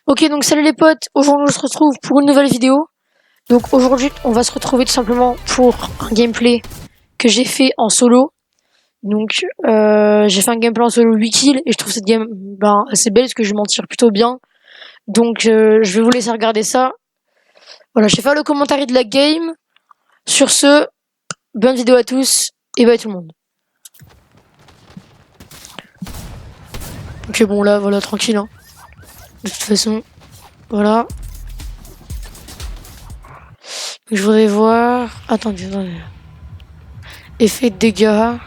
Ok, donc salut les potes, aujourd'hui on se retrouve pour une nouvelle vidéo. Donc aujourd'hui on va se retrouver tout simplement pour un gameplay que j'ai fait en solo. Donc j'ai fait un gameplay en solo 8 kills et je trouve cette game assez belle parce que je m'en tire plutôt bien. Donc je vais vous laisser regarder ça. Voilà, je vais faire le commentaire de la game. Sur ce, bonne vidéo à tous et bye tout le monde. Ok, bon là voilà, tranquille hein. De toute façon, voilà. Je voudrais voir... Attendez. Effet de dégâts.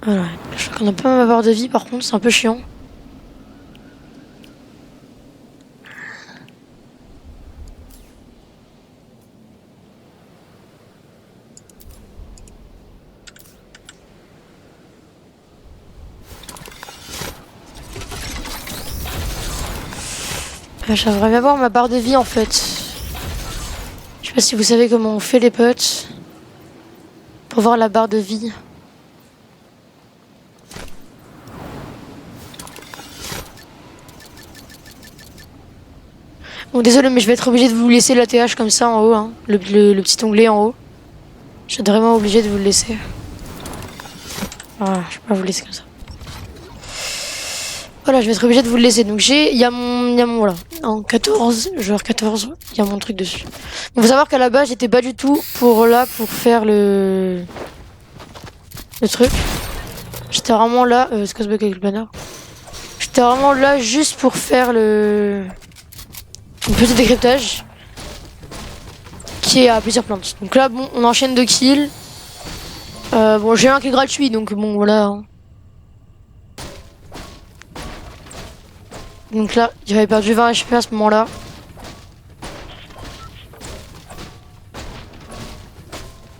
Voilà, je crois qu'on a pas ma barre de vie par contre, c'est un peu chiant. J'aimerais bien voir ma barre de vie en fait. Je sais pas si vous savez comment on fait les potes. Pour voir la barre de vie. Bon désolé mais je vais être obligé de vous laisser l'ATH comme ça en haut hein. Le petit onglet en haut. Je suis vraiment obligé de vous le laisser. Voilà, je peux pas vous le laisser comme ça. Voilà, je vais être obligé de vous le laisser. Donc il y a mon voilà, en 14, joueur 14, il y a mon truc dessus. Il faut savoir qu'à la base, j'étais pas du tout pour faire le truc. J'étais vraiment là, c'est quoi ce bug avec le banner? J'étais vraiment là juste pour faire un petit décryptage qui est à plusieurs plantes. Donc là, bon, on enchaîne 2 kills. Bon, j'ai un qui est gratuit, donc bon, voilà. Hein. Donc là, j'avais perdu 20 HP à ce moment-là.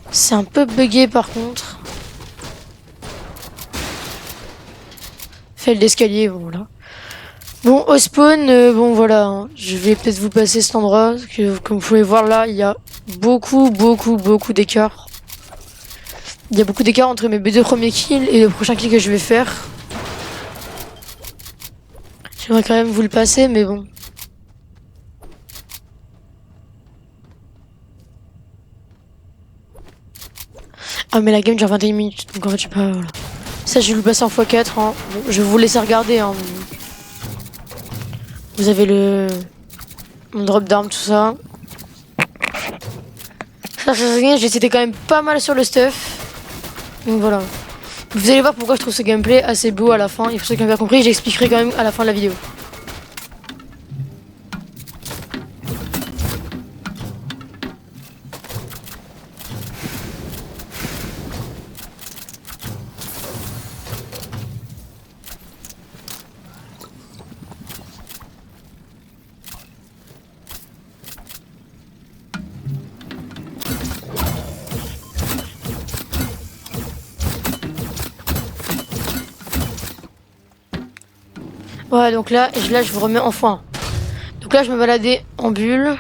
C'est un peu bugué par contre. Fait l'escalier, bon voilà. Bon, au spawn, bon voilà, hein. Je vais peut-être vous passer cet endroit, parce que comme vous pouvez voir là, il y a beaucoup d'écart. Il y a beaucoup d'écart entre mes deux premiers kills et le prochain kill que je vais faire. J'aimerais quand même vous le passer, mais bon. Ah mais la game dure 21 minutes, donc en fait je sais pas, voilà. Ça je vais le passer en x4, hein. Bon, je vais vous laisser regarder, hein. Vous avez mon drop d'armes, tout ça. J'étais quand même pas mal sur le stuff. Donc voilà. Vous allez voir pourquoi je trouve ce gameplay assez beau à la fin. Et pour ceux qui ont bien compris, j'expliquerai quand même à la fin de la vidéo. Ouais, donc là, je vous remets en x1. Donc là, je me baladais en bulle.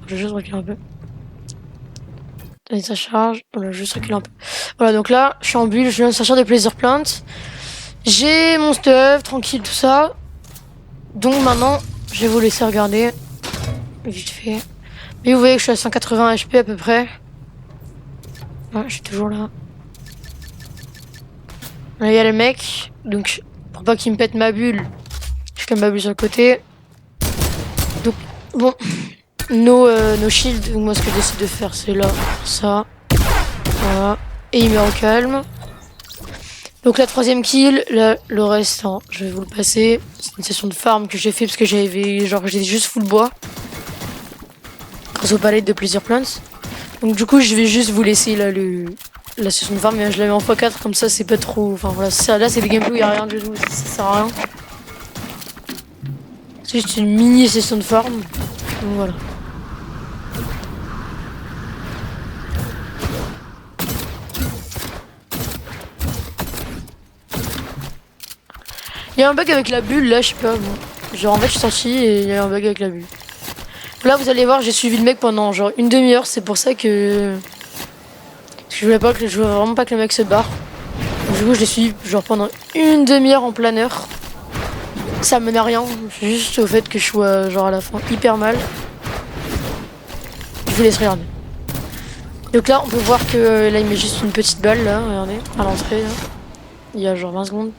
Je vais juste reculer un peu. Allez, ça charge. Voilà, juste reculer un peu. Voilà, donc là, je suis en bulle, je viens de sortir de Plaisir Plant. J'ai mon stuff, tranquille, tout ça. Donc maintenant, je vais vous laisser regarder. Vite fait. Mais vous voyez que je suis à 180 HP à peu près. Ouais, je suis toujours là. Là, il y a le mec. Donc, pour pas qu'il me pète ma bulle, je fais ma bulle sur le côté. Donc, bon. Nos shields. Donc, moi, ce que je décide de faire, c'est là, ça. Voilà. Et il met en calme. Donc, la troisième kill. Là, le reste, hein, je vais vous le passer. C'est une session de farm que j'ai fait parce que j'étais juste full bois. Grâce aux palettes de Plaisir Plants. Donc, du coup, je vais juste vous laisser là la session de farm, mais je la mets en x4 comme ça, c'est pas trop. Enfin voilà, ça, là, c'est des gameplays où il n'y a rien du tout, ça sert à rien. C'est juste une mini session de farm. Donc voilà. Il y a un bug avec la bulle là, je sais pas. Bon. Genre en fait je suis sorti et il y a un bug avec la bulle. Là vous allez voir, j'ai suivi le mec pendant genre une demi-heure, c'est pour ça que... Parce que je voulais vraiment pas que le mec se barre. Du coup je l'ai suivi genre pendant une demi-heure en planeur. Ça mène à rien, juste au fait que je sois genre à la fin hyper mal. Je vous laisse regarder. Donc là on peut voir que là il met juste une petite balle là, regardez, à l'entrée là. Il y a genre 20 secondes.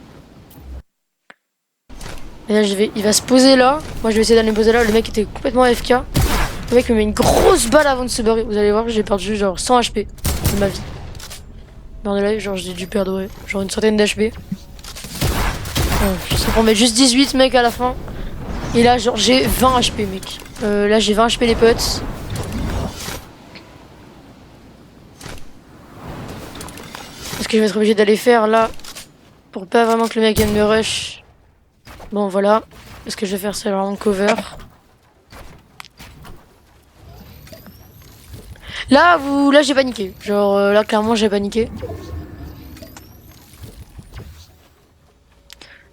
Et là il va se poser là. Moi je vais essayer d'aller me poser là, le mec était complètement AFK. Le mec me met une grosse balle avant de se barrer. Vous allez voir, j'ai perdu genre 100 HP de ma vie. Dans le live, genre j'ai dû perdre genre une centaine d'HP. Ça pour mettre juste 18 mec à la fin. Et là genre j'ai 20 HP mec. Là j'ai 20 HP les potes. Ce que je vais être obligé d'aller faire là pour pas vraiment que le mec vienne me rush. Bon voilà. Ce que je vais faire c'est vraiment cover. Là j'ai paniqué. Genre là clairement j'ai paniqué.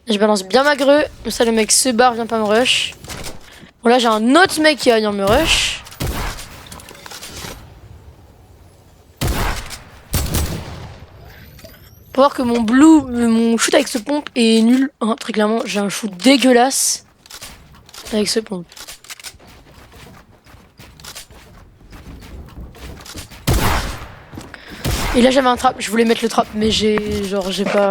Je balance bien ma greu, comme ça le mec se barre, vient pas me rush. Bon là j'ai un autre mec qui va venir me rush. Pour voir que mon shoot avec ce pompe est nul. Hein, très clairement, j'ai un shoot dégueulasse avec ce pompe. Et là j'avais un trap, je voulais mettre le trap, mais j'ai pas...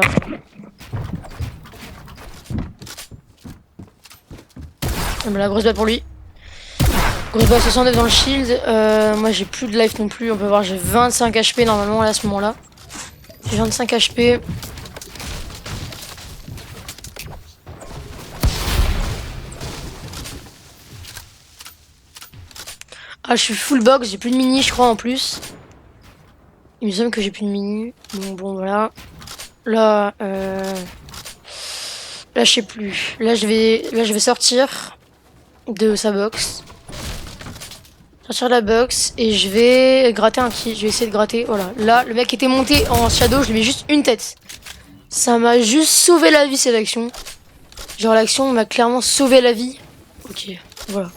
Ah, mais la grosse balle pour lui. Grosse balle 69 dans le shield. Moi j'ai plus de life non plus, on peut voir j'ai 25 HP normalement là, à ce moment là. J'ai 25 HP. Ah je suis full box, j'ai plus de mini je crois en plus. Il me semble que j'ai plus de mini. Bon voilà. Là je sais plus. Là je vais sortir de sa box. Sortir de la box et je vais gratter un kill. Je vais essayer de gratter. Voilà. Là le mec était monté en shadow, je lui mets juste une tête. Ça m'a juste sauvé la vie cette action. Genre l'action m'a clairement sauvé la vie. Ok, voilà.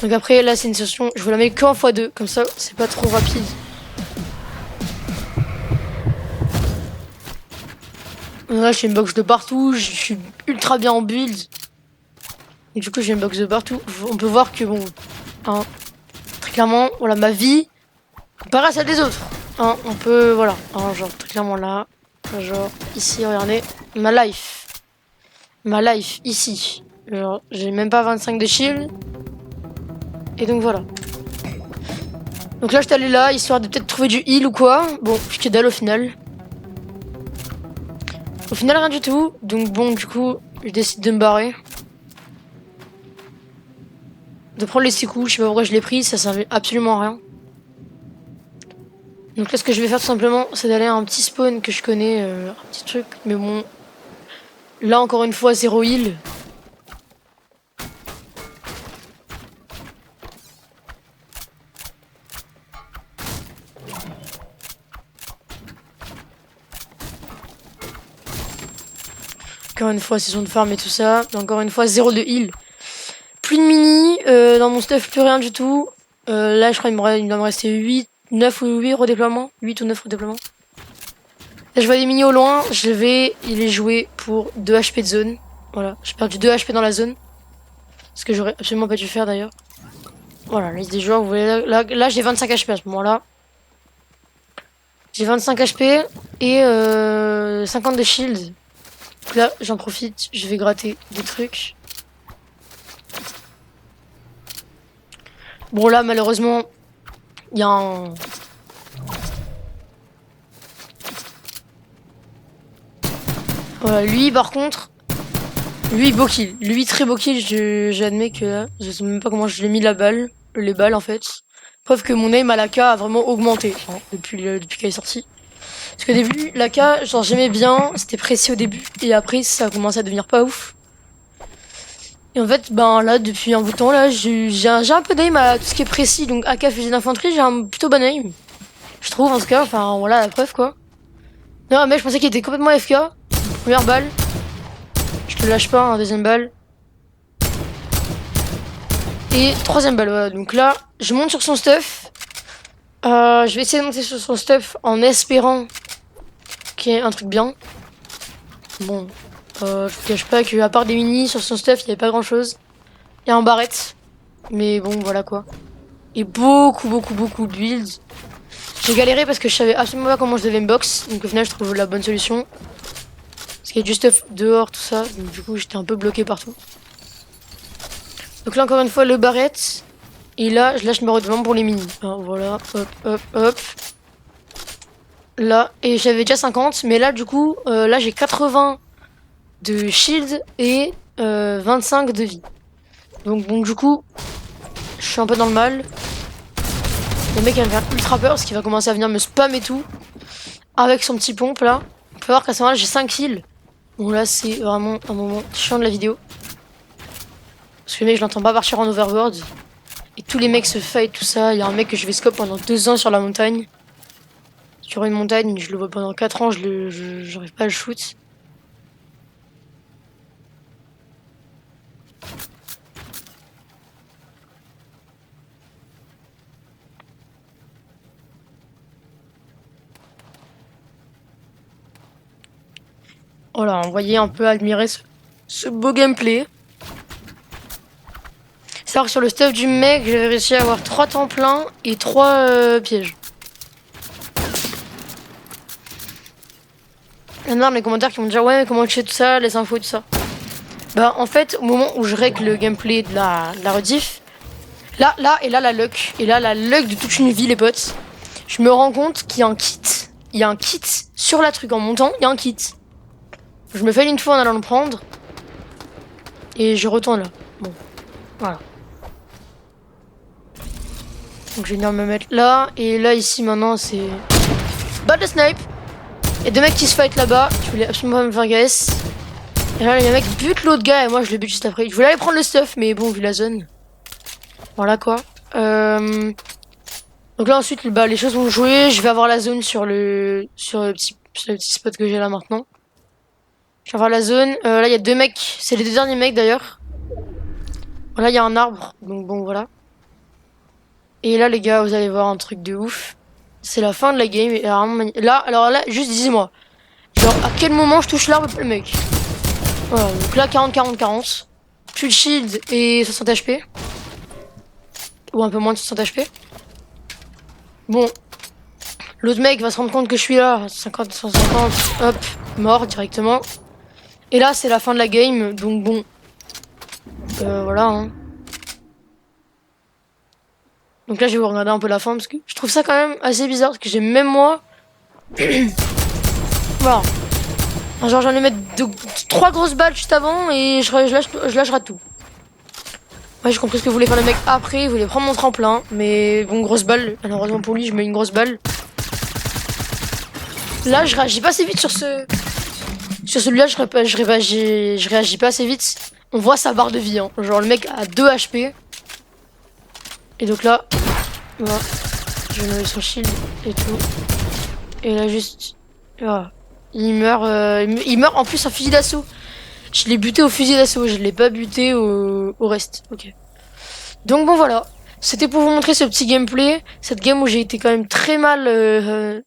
Donc après là c'est une session, je vous la mets qu'en x2, comme ça c'est pas trop rapide. Là j'ai une box de partout, je suis ultra bien en build. Et du coup j'ai une box de partout. On peut voir que bon, hein, très clairement, voilà ma vie comparée à celle des autres. Hein, on peut, voilà, hein, genre très clairement là, genre ici, regardez, ma life ici. Genre j'ai même pas 25 de shield. Et donc voilà. Donc là j'étais allé là, histoire de peut-être trouver du heal ou quoi. Bon, que dalle au final. Au final rien du tout. Donc bon du coup je décide de me barrer. De prendre les 6 coups, je sais pas pourquoi je l'ai pris, ça servait absolument à rien. Donc là ce que je vais faire tout simplement c'est d'aller à un petit spawn que je connais, un petit truc. Mais bon, là encore une fois 0 heal. Encore une fois, session de farm et tout ça. Encore une fois, 0 de heal. Plus de mini. Dans mon stuff, plus rien du tout. Là, je crois qu'il doit me rester 8, 9 ou 8 redéploiements. 8 ou 9 redéploiements. Là, je vois des mini au loin. Je vais les jouer pour 2 HP de zone. Voilà, j'ai perdu 2 HP dans la zone. Ce que j'aurais absolument pas dû faire d'ailleurs. Voilà, liste des joueurs. Vous voyez, là j'ai 25 HP à ce moment-là. J'ai 25 HP et 50 de shield. Donc là, j'en profite, je vais gratter des trucs. Bon là, malheureusement, il y a un... Voilà, lui par contre, lui beau kill. Lui très beau kill, j'admets que là, je sais même pas comment je l'ai mis les balles en fait. Preuve que mon aim à l'AK a vraiment augmenté hein, depuis qu'elle est sortie. Parce qu'au début, l'AK, genre j'aimais bien, c'était précis au début, et après ça a commencé à devenir pas ouf. Et en fait, ben là, depuis un bout de temps, là, j'ai un peu d'aim à tout ce qui est précis, donc AK fusil d'infanterie, j'ai un plutôt bon aim. Je trouve en tout cas, enfin voilà la preuve quoi. Non, mais je pensais qu'il était complètement AFK. Première balle. Je te lâche pas, un deuxième balle. Et troisième balle, voilà. Donc là, je monte sur son stuff. Je vais essayer de monter sur son stuff en espérant qu'il y ait un truc bien. Bon, je vous cache pas qu'à part des minis sur son stuff, il n'y avait pas grand chose. Il y a un barrette. Mais bon, voilà quoi. Et beaucoup de builds. J'ai galéré parce que je savais absolument pas comment je devais me box. Donc au final, je trouve la bonne solution. Parce qu'il y a du stuff dehors, tout ça. Donc du coup, j'étais un peu bloqué partout. Donc là, encore une fois, le barrette. Et là, je lâche ma redevance pour les minis. Alors, voilà, hop. Là, et j'avais déjà 50. Mais là, du coup, là, j'ai 80 de shield et 25 de vie. Donc bon, du coup, je suis un peu dans le mal. Le mec, il va me faire ultra peur parce qu'il va commencer à venir me spam et tout. Avec son petit pompe, là. On peut voir qu'à ce moment-là, j'ai 5 kills. Bon, là, c'est vraiment un moment chiant de la vidéo. Parce que le mec, je l'entends pas partir en overworld. Et tous les mecs se fight, tout ça. Il y a un mec que je vais scope pendant 2 ans sur la montagne. Sur une montagne, je le vois pendant 4 ans, j'arrive pas à le shoot. Voilà, on voyait un peu admirer ce beau gameplay. C'est alors que sur le stuff du mec, j'avais réussi à avoir 3 temps pleins et 3 pièges. Il y en a dans les commentaires qui vont me dire ouais mais comment tu sais tout ça, les infos tout ça. Bah en fait au moment où je règle le gameplay de la rediff, là la luck. Et là la luck de toute une vie les potes. Je me rends compte qu'il y a un kit. Il y a un kit sur la truc en montant, il y a un kit. Je me fais une fois en allant le prendre. Et je retourne là. Bon. Voilà. Donc je vais venir me mettre là. Et là ici maintenant c'est... Balle de snipe. Et deux mecs qui se fight là-bas. Je voulais absolument pas me faire guess. Et là les mecs butent l'autre gars et moi je le bute juste après. Je voulais aller prendre le stuff mais bon vu la zone. Voilà quoi. Donc là ensuite bah, les choses vont jouer. Je vais avoir la zone sur le petit spot que j'ai là maintenant. Je vais avoir la zone. Là il y a 2 mecs. C'est les 2 derniers mecs d'ailleurs. Là il y a un arbre. Donc bon voilà. Et là les gars vous allez voir un truc de ouf. C'est la fin de la game. Et là alors là juste dis-moi. Genre à quel moment je touche l'arbre le mec. Voilà, donc là 40. Plus de shield et 60 HP. Ou un peu moins de 60 HP. Bon. L'autre mec va se rendre compte que je suis là. 50, 150. Hop. Mort directement. Et là c'est la fin de la game. Donc bon. Voilà hein. Donc là je vais vous regarder un peu la fin. Parce que je trouve ça quand même assez bizarre. Parce que j'ai même moi... Voilà. Genre j'en ai mettre 3 grosses balles juste avant. Et je lâcherai tout. Ouais, j'ai compris ce que voulait faire le mec après, il voulait prendre mon tremplin, mais bon, grosse balle, malheureusement pour lui, je mets une grosse balle. Là, je réagis pas assez vite sur celui-là, je réagis pas assez vite. On voit sa barre de vie, hein. Genre le mec a 2 HP. Et donc là, voilà, je vais mettre son shield et tout. Et là, juste, voilà. Il meurt en plus en fusil d'assaut. Je l'ai buté au fusil d'assaut, je l'ai pas buté au reste. Ok. Donc bon voilà, c'était pour vous montrer ce petit gameplay, cette game où j'ai été quand même très mal de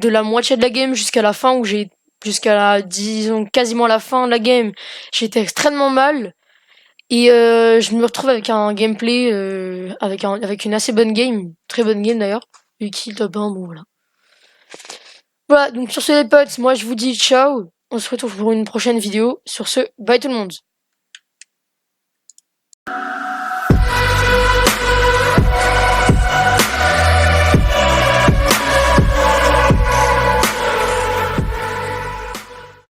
la moitié de la game jusqu'à la fin, où jusqu'à la, disons quasiment la fin de la game, j'étais extrêmement mal et je me retrouve avec un gameplay avec une assez bonne game, très bonne game d'ailleurs, Uki top 1, bon voilà. Voilà, donc sur ce les potes, moi je vous dis ciao, on se retrouve pour une prochaine vidéo, sur ce, bye tout le monde.